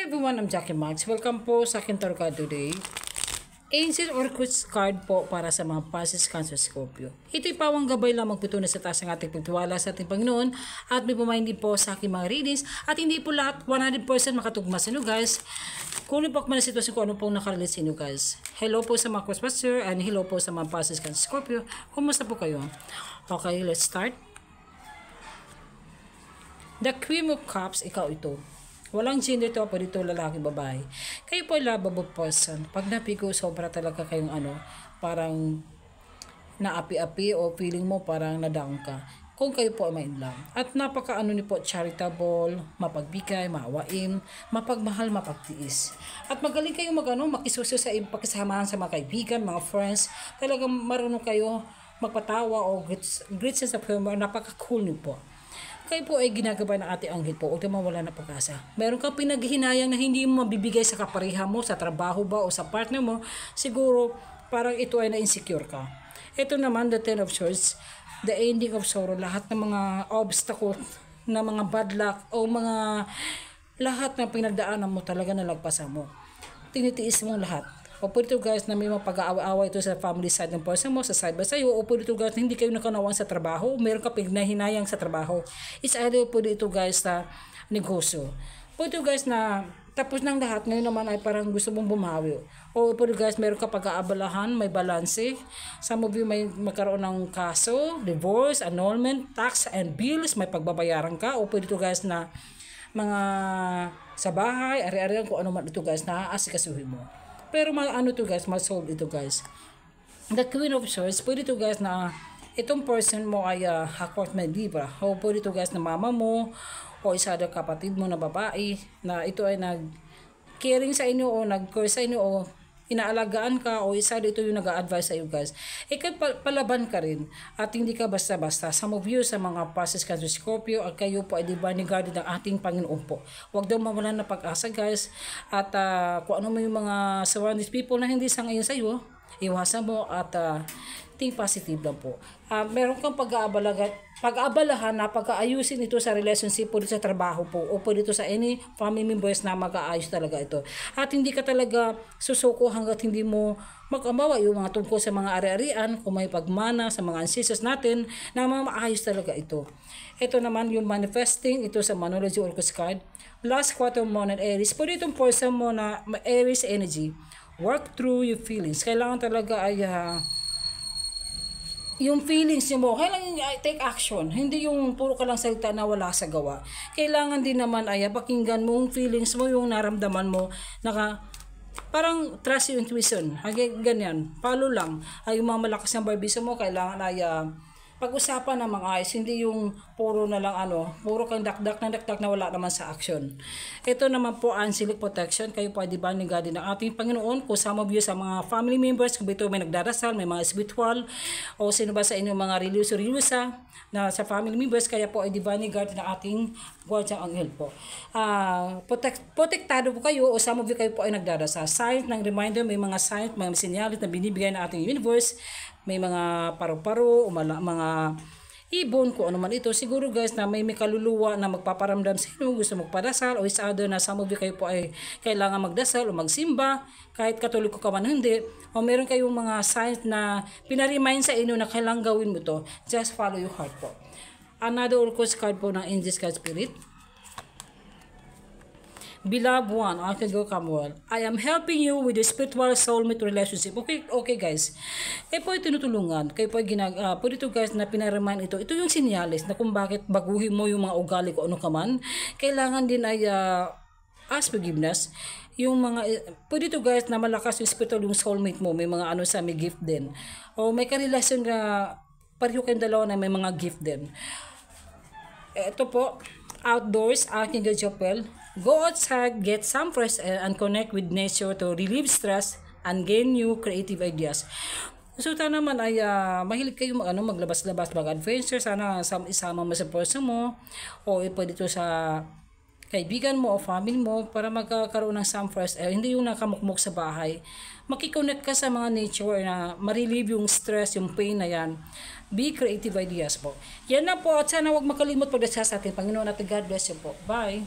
Everyone, I'm Jackie Max. Welcome po sa akin tarot card today. Angel or Coach card po para sa mga Pisces, Cancer, Scorpio. Ito'y pawang gabay lamang po na sa taas ng ating pagtiwala sa ating Panginoon at may pumahindi po sa aking mga readings at hindi po lahat 100% makatugma sa inyo guys. Kung ano po man ang sitwasyon ko, ano pong nakarelate sa inyo guys. Hello po sa mga Crossbuster and hello po sa mga Pisces, Cancer, Scorpio. Kumusta po kayo? Okay, let's start. The Queen of Cups, ikaw ito. Walang gender to, pwede ito lalaki, babae. Kayo po ay lovable person. Pag napigo, sobra talaga kayong parang naapi-api o feeling mo parang na-down ka. Kung kayo po ay may in love. At napaka niyo po, charitable, mapagbigay, maawain, mapagmahal, mapagtiis. At magaling kayo makisuso sa pakisamahan sa mga kaibigan, mga friends. Talagang marunong kayo magpatawa o great sense of humor. Napaka-cool niyo po. Kayo po ay ginagabay ng ating anghel po. Huwag na mawala na pag-asa. Meron kang pinaghihinayang na hindi mo mabibigay sa kapareha mo, sa trabaho ba o sa partner mo. Siguro parang ito ay na-insecure ka. Ito naman, the Ten of Swords, the ending of sorrow. Lahat ng mga obstacle, na mga bad luck o mga lahat ng pinagdaanan mo talaga nalagpasan mo. Tinitiis mo lahat. O po dito guys na may mga pag-aaway-aaway ito sa family side ng person mo, sa side ba sa'yo, o po dito guys na hindi kayo nakanawang sa trabaho, meron ka pinahinayang sa trabaho. It's either po dito guys na negosyo. Po dito guys na tapos ng lahat, ngayon naman ay parang gusto mong bumawi. O po dito guys, meron ka pag-aabalahan, may balanse. Some of you may magkaroon ng kaso, divorce, annulment, tax and bills, may pagbabayaran ka. O po dito guys na mga sa bahay, ari-arian kung ano man ito guys na aasikasuhin mo. Pero to guys, ma-solve ito guys. The Queen of Swords, pwede ito guys na itong person mo ay court-mate libra. O pwede ito guys na mama mo o isa daw kapatid mo na babae na ito ay nag-caring sa inyo o nag-care sa inyo o inaalagaan ka o isa dito yung nag-a-advise sa iyo guys. Ikaw palaban ka rin at hindi ka basta-basta. Some of you sa mga Pisces, Cancer, Scorpio at kayo po ay divine guarded ng ating Panginoon po. Huwag daw mawalan na pag-asa guys at kung ano mo yung mga surrounding people na hindi sangayon sa iyo, iwasan mo at think positive lang po. Meron kang pag-aabalahan na pag-aayusin ito sa relationship po dito sa trabaho po o po dito sa any family members na mag-aayos talaga ito. At hindi ka talaga susuko hanggat hindi mo mag-ambawa yung mga tungkol sa mga ari-arian, kung may pagmana sa mga ancestors natin na maayos talaga ito. Ito naman yung manifesting, ito sa Manology Orcus card. Last quarter moon and Aries. Po dito yung person mo na Aries energy. Work through your feelings. Kailangan talaga ay yung feelings mo, kailangan take action. Hindi yung puro ka lang salita na wala sa gawa. Kailangan din naman ay pakinggan mo yung feelings mo, yung naramdaman mo, parang trust your intuition. Ganyan, follow lang. Yung mga malakas ng barbisa mo, kailangan ay pag-usapan ng mga ayos, hindi yung puro na lang puro kang dakdak na wala naman sa action. Ito naman po angelic protection, kayo po ay divinely guarded ng ating Panginoon. Kung some of you sa mga family members, kung ito may nagdarasal, may mga spiritual, o sino ba sa inyo mga religyosa na sa family members, kaya po ay divinely guarded ng ating guardian angel po. Protektado po kayo o some of you kayo po ay nagdarasal. Sign ng reminder, may mga sign, mga sinyalit na binibigay ng ating universe. May mga paru-paro, mga ibon, kung ano man ito. Siguro guys na may kaluluwa na magpaparamdam sa inyo, gusto magpadasal, o is other na some of you kayo po ay kailangan magdasal o magsimba, kahit katoliko ka man hindi, o meron kayong mga signs na pinaremind sa inyo na kailangan gawin mo to, just follow your heart po. Another Orcus card po ng Angels Card Spirit. Beloved one, Archangel Samuel, I am helping you with the spiritual soulmate relationship. Okay guys. Kayo po ay tinutulungan. Kayo po ay po dito guys na pinaremind ito. Ito yung sinyalis na kung bakit baguhin mo yung mga ugali ko ano ka man. Kailangan din ay ask forgiveness. Yung mga po dito guys na malakas yung spiritual yung soulmate mo. May mga may gift din. O may karelasyon na pareho kayong dalawa na may mga gift din. Ito po, outdoors, Archangel Jopel. Go outside, get some fresh air, and connect with nature to relieve stress and gain new creative ideas. So, naman ay mahilig kayo maglabas-labas, mag-adventure. Sana isama mo sa person mo o pwede ito sa kaibigan mo o family mo para magkakaroon ng some fresh air. Hindi yung nakamukmuk sa bahay. Makikonnect ka sa mga nature na ma-relieve yung stress, yung pain na yan. Be creative ideas po. Yan na po at sana huwag makalimot pagdasal sa atin. Panginoon natin, God bless you po. Bye!